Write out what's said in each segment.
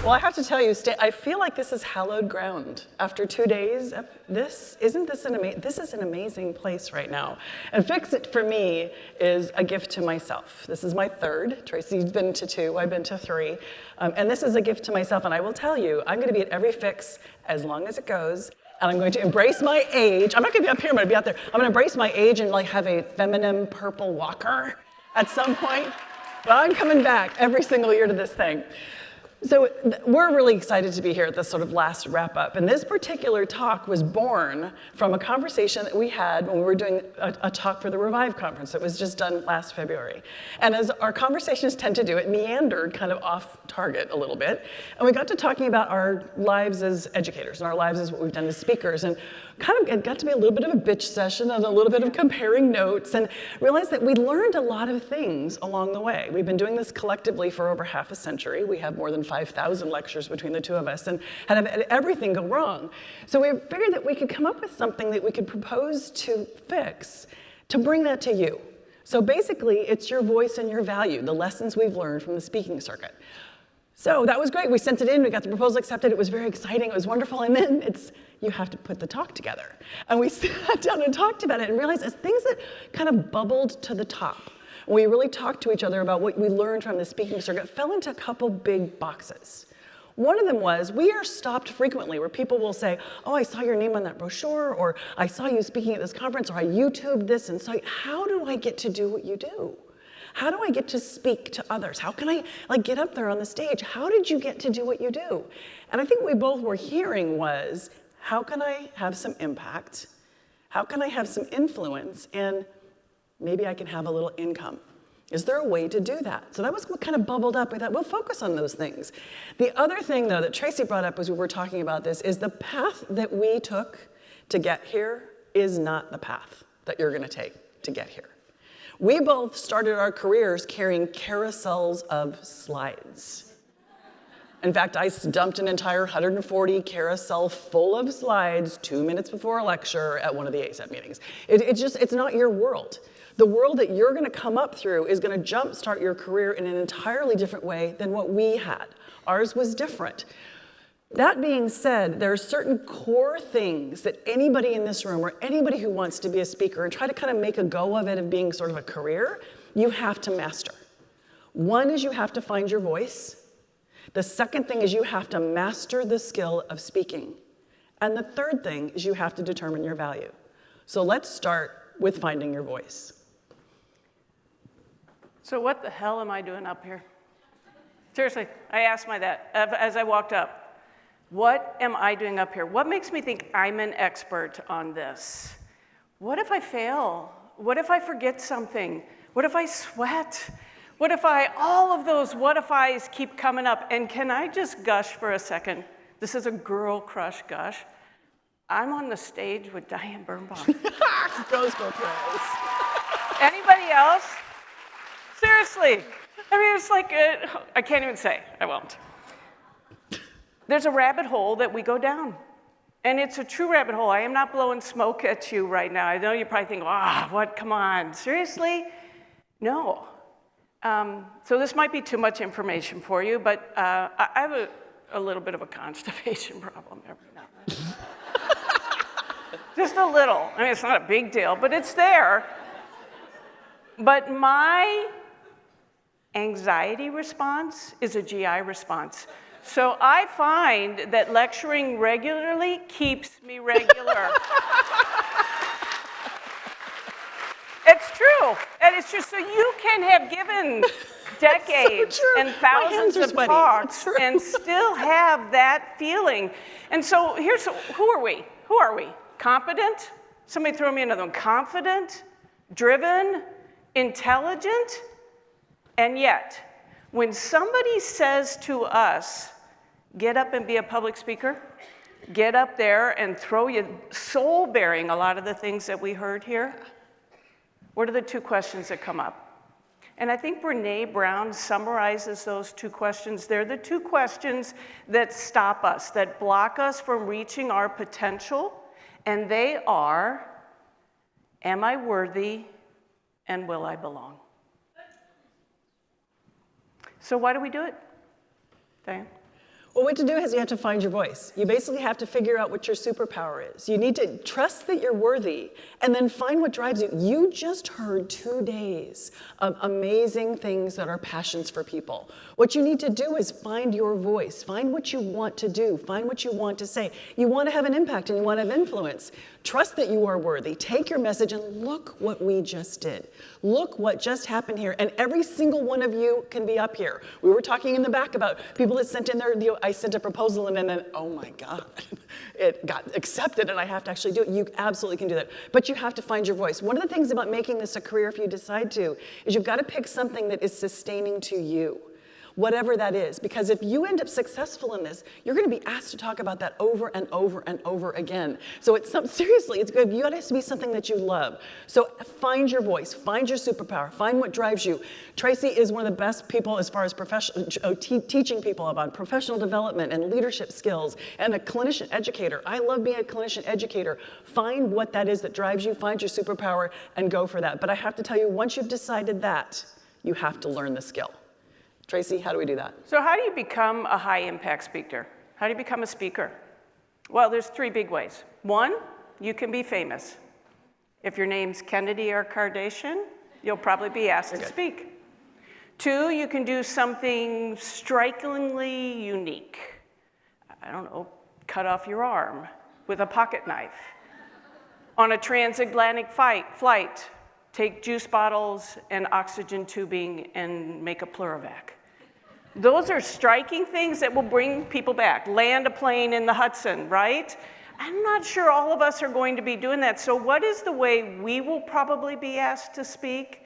Well, I have to tell you, I feel like this is hallowed ground. After 2 days, this is an amazing place right now. And FIX19 for me is a gift to myself. This is my third. Tracy's been to 2, I've been to 3. And this is a gift to myself, and I will tell you, I'm gonna be at every FIX as long as it goes, and I'm going to embrace my age. I'm not gonna be up here, I'm gonna be out there. I'm gonna embrace my age and like have a feminine purple walker at some point. But I'm coming back every single year to this thing. So we're really excited to be here at this sort of last wrap up. And this particular talk was born from a conversation that we had when we were doing a talk for the Revive conference that was just done last February. And as our conversations tend to do, it meandered kind of off target a little bit. And we got to talking about our lives as educators and our lives as what we've done as speakers. And kind of it got to be a little bit of a bitch session and a little bit of comparing notes, and realized that we learned a lot of things along the way. We've been doing this collectively for over half a century. We have more than 5,000 lectures between the two of us and had everything go wrong. So we figured that we could come up with something that we could propose to FIX to bring that to you. So basically, it's your voice and your value, the lessons we've learned from the speaking circuit. So that was great. We sent it in, we got the proposal accepted. It was very exciting, it was wonderful. And then you have to put the talk together. And we sat down and talked about it and realized as things that kind of bubbled to the top, we really talked to each other about what we learned from the speaking circuit, fell into a couple big boxes. One of them was, we are stopped frequently where people will say, oh, I saw your name on that brochure, or I saw you speaking at this conference, or I YouTubed this and saw you. How do I get to do what you do? How do I get to speak to others? How can I get up there on the stage? How did you get to do what you do? And I think what we both were hearing was, how can I have some impact? How can I have some influence? And maybe I can have a little income. Is there a way to do that? So that was what kind of bubbled up. We thought, we'll focus on those things. The other thing, though, that Tracy brought up as we were talking about this is the path that we took to get here is not the path that you're going to take to get here. We both started our careers carrying carousels of slides. In fact, I dumped an entire 140 carousel full of slides 2 minutes before a lecture at one of the ASAP meetings. It's not your world. The world that you're gonna come up through is gonna jumpstart your career in an entirely different way than what we had. Ours was different. That being said, there are certain core things that anybody in this room or anybody who wants to be a speaker and try to kind of make a go of it of being sort of a career, you have to master. One is you have to find your voice. The second thing is you have to master the skill of speaking. And the third thing is you have to determine your value. So let's start with finding your voice. So what the hell am I doing up here? Seriously, I asked my dad as I walked up. What am I doing up here? What makes me think I'm an expert on this? What if I fail? What if I forget something? What if I sweat? What if all of those what if I's keep coming up? And can I just gush for a second? This is a girl crush gush. I'm on the stage with Diane Birnbaumer. Goes both ways. Anybody else? Seriously. I mean, it's like, I can't even say, I won't. There's a rabbit hole that we go down. And it's a true rabbit hole. I am not blowing smoke at you right now. I know you probably think, what, come on, seriously? No. So this might be too much information for you, but I have a little bit of a constipation problem every now and then. Just a little. I mean, it's not a big deal, but it's there. But my anxiety response is a GI response. So I find that lecturing regularly keeps me regular. It's true. And it's just so you can have given decades so and thousands of sweaty. talks and still have that feeling. And so who are we? Who are we? Competent? Somebody throw me another one. Confident? Driven? Intelligent? And yet, when somebody says to us, get up and be a public speaker, get up there and throw you soul-bearing a lot of the things that we heard here, what are the two questions that come up? And I think Brené Brown summarizes those two questions. They're the two questions that stop us, that block us from reaching our potential, and they are, am I worthy and will I belong? So why do we do it, Diane? Well, what to do is you have to find your voice. You basically have to figure out what your superpower is. You need to trust that you're worthy and then find what drives you. You just heard 2 days of amazing things that are passions for people. What you need to do is find your voice. Find what you want to do. Find what you want to say. You want to have an impact and you want to have influence. Trust that you are worthy. Take your message and look what we just did. Look what just happened here. And every single one of you can be up here. We were talking in the back about people that sent in I sent a proposal and then, oh my God, it got accepted and I have to actually do it. You absolutely can do that. But you have to find your voice. One of the things about making this a career, if you decide to, is you've got to pick something that is sustaining to you. Whatever that is, because if you end up successful in this, you're going to be asked to talk about that over and over and over again. So seriously, it's good. You got to be something that you love. So find your voice, find your superpower, find what drives you. Tracy is one of the best people as far as teaching people about professional development and leadership skills and a clinician educator. I love being a clinician educator. Find what that is that drives you, find your superpower, and go for that. But I have to tell you, once you've decided that, you have to learn the skill. Tracy, how do we do that? So how do you become a high-impact speaker? How do you become a speaker? Well, there's 3 big ways. 1, you can be famous. If your name's Kennedy or Kardashian, you'll probably be asked to speak. 2, you can do something strikingly unique. I don't know, cut off your arm with a pocket knife. On a transatlantic flight, take juice bottles and oxygen tubing and make a Pleurovac. Those are striking things that will bring people back. Land a plane in the Hudson, right? I'm not sure all of us are going to be doing that. So what is the way we will probably be asked to speak?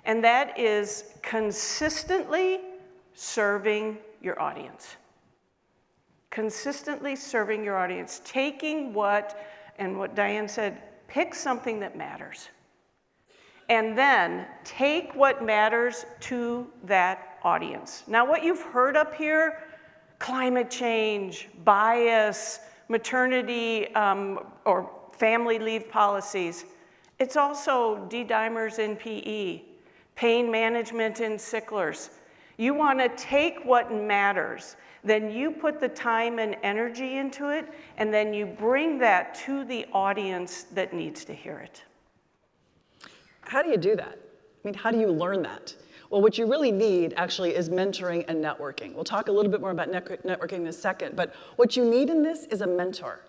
And that is consistently serving your audience. Consistently serving your audience. Taking what Diane said, pick something that matters. And then take what matters to that audience. Now, what you've heard up here, climate change, bias, maternity or family leave policies, it's also D-dimers in PE, pain management in sicklers. You want to take what matters, then you put the time and energy into it, and then you bring that to the audience that needs to hear it. How do you do that? I mean, how do you learn that? Well, what you really need actually is mentoring and networking. We'll talk a little bit more about networking in a second, but what you need in this is a mentor.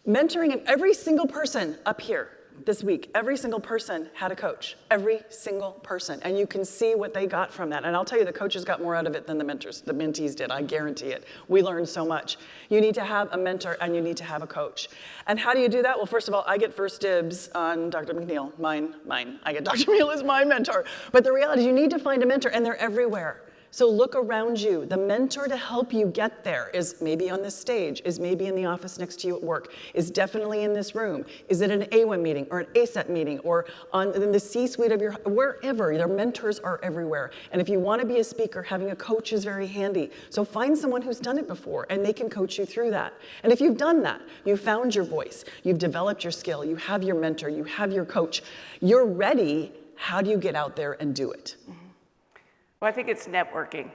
Mentoring, and every single person up here this week, every single person had a coach, every single person, and you can see what they got from that. And I'll tell you, the coaches got more out of it than the mentees did, I guarantee it. We learned so much. You need to have a mentor and you need to have a coach. And how do you do that? Well, first of all, I get first dibs on Dr. McNeil, mine. I get Dr. McNeil as my mentor. But the reality is you need to find a mentor, and they're everywhere. So look around you. The mentor to help you get there is maybe on this stage, is maybe in the office next to you at work, is definitely in this room, is it an AWIM meeting or an ASET meeting or in the C-suite of wherever. Their mentors are everywhere. And if you want to be a speaker, having a coach is very handy. So find someone who's done it before and they can coach you through that. And if you've done that, you've found your voice, you've developed your skill, you have your mentor, you have your coach, you're ready, how do you get out there and do it? Well, I think it's networking.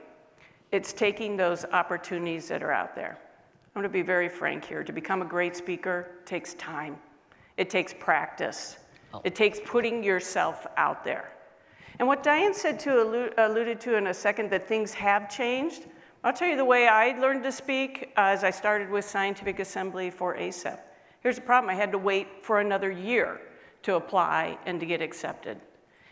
It's taking those opportunities that are out there. I'm going to be very frank here. To become a great speaker takes time. It takes practice. It takes putting yourself out there. And what Diane said to alluded to in a second, that things have changed. I'll tell you the way I learned to speak as I started with Scientific Assembly for ASEP. Here's the problem. I had to wait for another year to apply and to get accepted.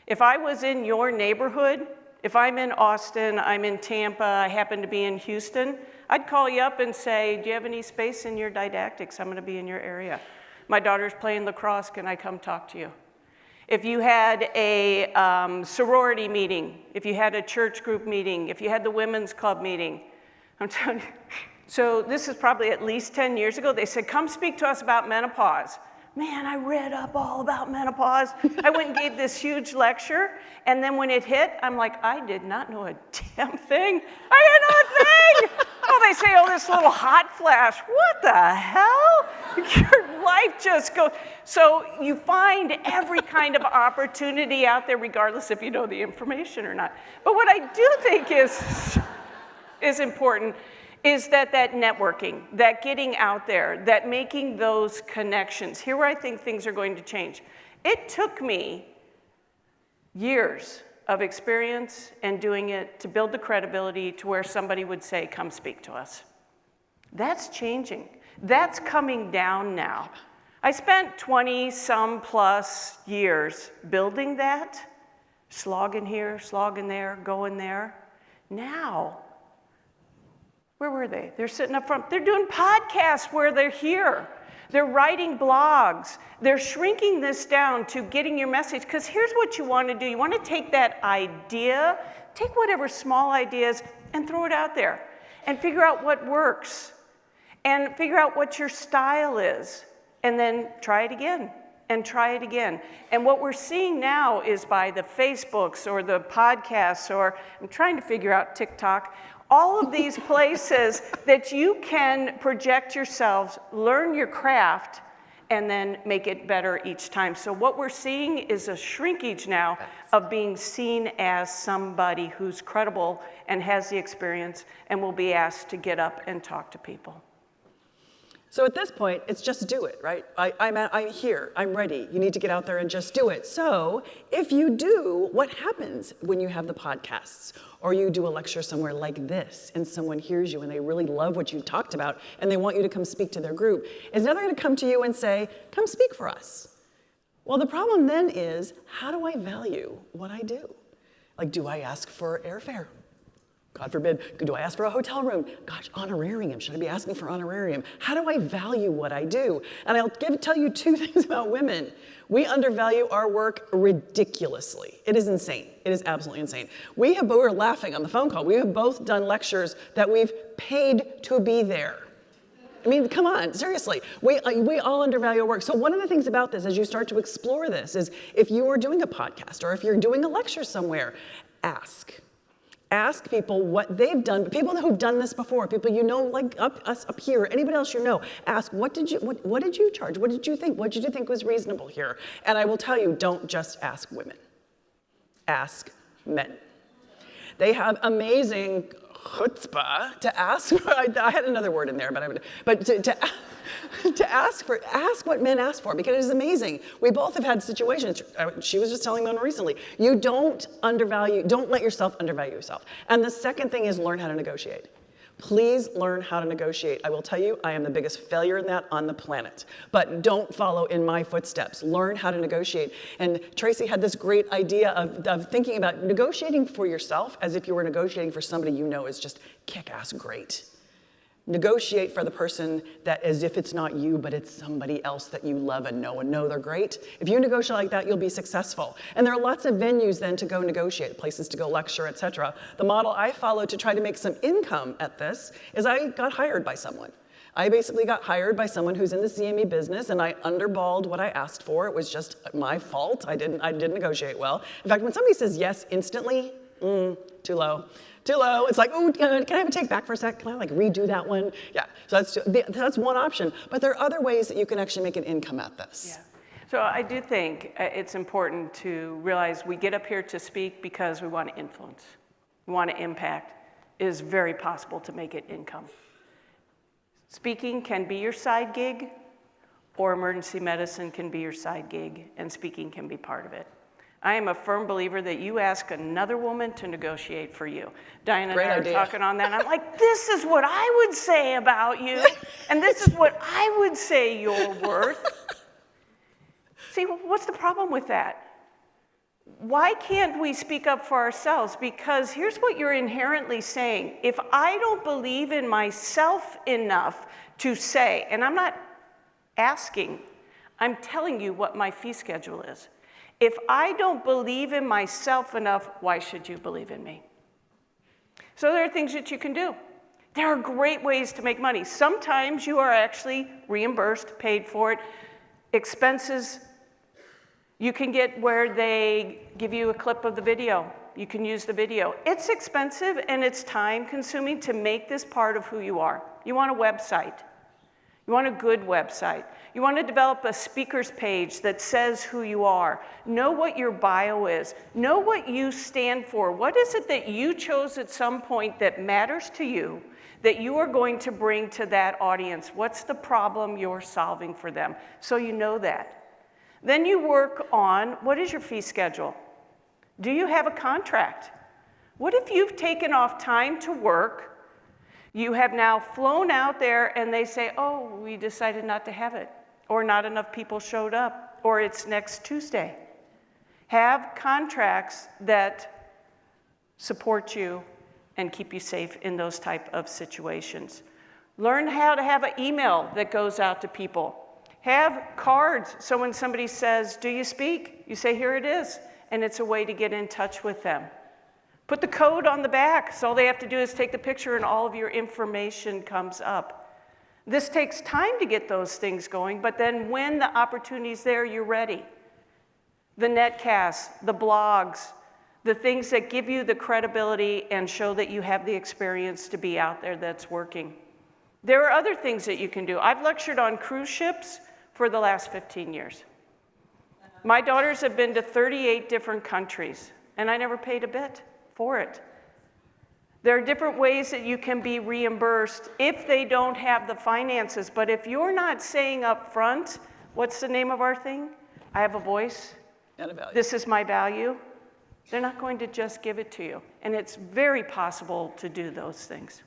If I was in your neighborhood, if I'm in Austin, I'm in Tampa, I happen to be in Houston, I'd call you up and say, do you have any space in your didactics? I'm going to be in your area. My daughter's playing lacrosse, can I come talk to you? If you had a sorority meeting, if you had a church group meeting, if you had the women's club meeting, I'm telling you. So this is probably at least 10 years ago. They said, come speak to us about menopause. Man, I read up all about menopause. I went and gave this huge lecture, and then when it hit, I'm like, I did not know a damn thing. I didn't know a thing. Oh, they say, oh, this little hot flash. What the hell? Your life just goes. So you find every kind of opportunity out there, regardless if you know the information or not. But what I do think is important is that networking, that getting out there, that making those connections. Here where I think things are going to change. It took me years of experience and doing it to build the credibility to where somebody would say, come speak to us. That's changing. That's coming down now. I spent 20-some plus years building that, slogging here, slogging there, going there. Now, where were they? They're sitting up front. They're doing podcasts where they're here. They're writing blogs. They're shrinking this down to getting your message. Because here's what you want to do. You want to take that idea, take whatever small ideas, and throw it out there. And figure out what works. And figure out what your style is. And then try it again. And try it again. And what we're seeing now is by the Facebooks or the podcasts, or I'm trying to figure out TikTok, all of these places that you can project yourselves, learn your craft, and then make it better each time. So what we're seeing is a shrinkage now of being seen as somebody who's credible and has the experience and will be asked to get up and talk to people. So at this point, it's just do it, right? I'm here, I'm ready. You need to get out there and just do it. So if you do, what happens when you have the podcasts? Or you do a lecture somewhere like this, and someone hears you and they really love what you talked about, and they want you to come speak to their group. Is now they're gonna come to you and say, come speak for us. Well, the problem then is, how do I value what I do? Like, do I ask for airfare? God forbid, do I ask for a hotel room? Gosh, honorarium, should I be asking for honorarium? How do I value what I do? And I'll tell you two things about women. We undervalue our work ridiculously. It is insane. It is absolutely insane. We were laughing on the phone call. We have both done lectures that we've paid to be there. I mean, come on, seriously. We all undervalue our work. So one of the things about this, as you start to explore this, is if you are doing a podcast or if you're doing a lecture somewhere, ask. Ask people what they've done, people who've done this before, people you know, like us up here, anybody else you know. Ask, what did you charge? What did you think? What did you think was reasonable here? And I will tell you, don't just ask women. Ask men. They have amazing chutzpah to ask. I had another word in there, but to ask what men ask for, because it is amazing. We both have had situations. She was just telling me one recently. You don't let yourself undervalue yourself. And the second thing is learn how to negotiate. Please learn how to negotiate. I will tell you, I am the biggest failure in that on the planet. But don't follow in my footsteps. Learn how to negotiate. And Tracy had this great idea of thinking about negotiating for yourself as if you were negotiating for somebody you know is just kick-ass great. Negotiate for the person that as if it's not you, but it's somebody else that you love and know they're great. If you negotiate like that, you'll be successful. And there are lots of venues then to go negotiate, places to go lecture, etc. The model I followed to try to make some income at this is I got hired by someone. I basically got hired by someone who's in the CME business, and I underballed what I asked for. It was just my fault. I didn't negotiate well. In fact, when somebody says yes instantly, too low. Too low. It's like, oh, can I have a take back for a sec? Can I like redo that one? Yeah, so that's one option. But there are other ways that you can actually make an income at this. Yeah. So I do think it's important to realize we get up here to speak because we want to influence. We want to impact. It is very possible to make it income. Speaking can be your side gig, or emergency medicine can be your side gig, and speaking can be part of it. I am a firm believer that you ask another woman to negotiate for you. Diane and I are talking on that, and I'm like, this is what I would say about you, and this is what I would say you're worth. See, what's the problem with that? Why can't we speak up for ourselves? Because here's what you're inherently saying. If I don't believe in myself enough to say, and I'm not asking, I'm telling you what my fee schedule is. If I don't believe in myself enough, why should you believe in me? So there are things that you can do. There are great ways to make money. Sometimes you are actually reimbursed, paid for it. Expenses, you can get where they give you a clip of the video. You can use the video. It's expensive and it's time consuming to make this part of who you are. You want a website. You You want a good website. You want to develop a speaker's page that says who you are. Know what your bio is. Know what you stand for. What is it that you chose at some point that matters to you, that you are going to bring to that audience? What's the problem you're solving for them? So you know that. Then you work on, what is your fee schedule? Do you have a contract? What if you've taken off time to work? You have now flown out there and they say, oh, we decided not to have it, or not enough people showed up, or it's next Tuesday. Have contracts that support you and keep you safe in those type of situations. Learn how to have an email that goes out to people. Have cards, so when somebody says, do you speak? You say, here it is, and it's a way to get in touch with them. Put the code on the back, so all they have to do is take the picture and all of your information comes up. This takes time to get those things going, but then when the opportunity's there, you're ready. The netcasts, the blogs, the things that give you the credibility and show that you have the experience to be out there that's working. There are other things that you can do. I've lectured on cruise ships for the last 15 years. My daughters have been to 38 different countries, and I never paid a bit for it. There are different ways that you can be reimbursed if they don't have the finances, but if you're not saying up front, what's the name of our thing? I have a voice. And a value. This is my value. They're not going to just give it to you. And it's very possible to do those things.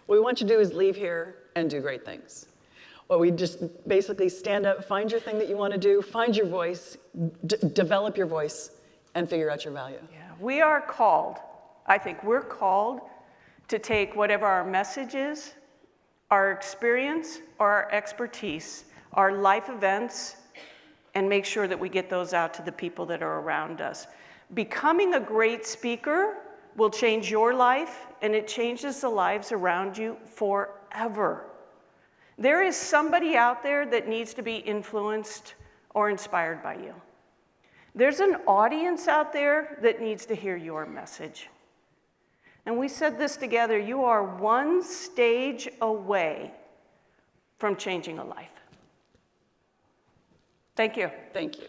What we want you to do is leave here and do great things. Well, we just basically stand up, find your thing that you want to do, find your voice, develop your voice, and figure out your value. Yeah, we are called, I think we're called to take whatever our message is, our experience, or our expertise, our life events, and make sure that we get those out to the people that are around us. Becoming a great speaker will change your life, and it changes the lives around you forever. There is somebody out there that needs to be influenced or inspired by you. There's an audience out there that needs to hear your message. And we said this together, you are one stage away from changing a life. Thank you. Thank you.